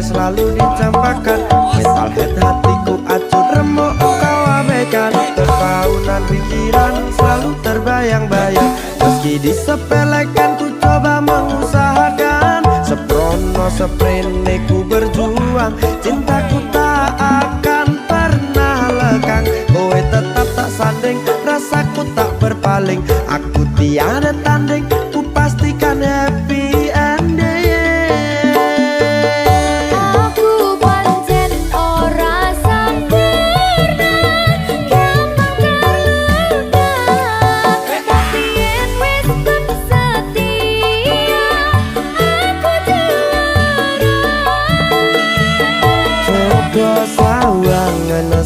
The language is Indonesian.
selalu dicampakkan. Metalhead hatiku acuh remuk kau abaikan. Terpaunan pikiran selalu terbayang-bayang. Meski disepelekan ku coba mengusahakan. Seprono seprene ku berjuang. Cintaku tak akan pernah lekang. Kowe tetap tak sanding, rasaku tak berpaling. Aku tiada tanding, ku pastikan happy ending. Aku pancen ora sempurna, gampang terluka. Tapi yen wis setia, aku juara. Coba sawang ngene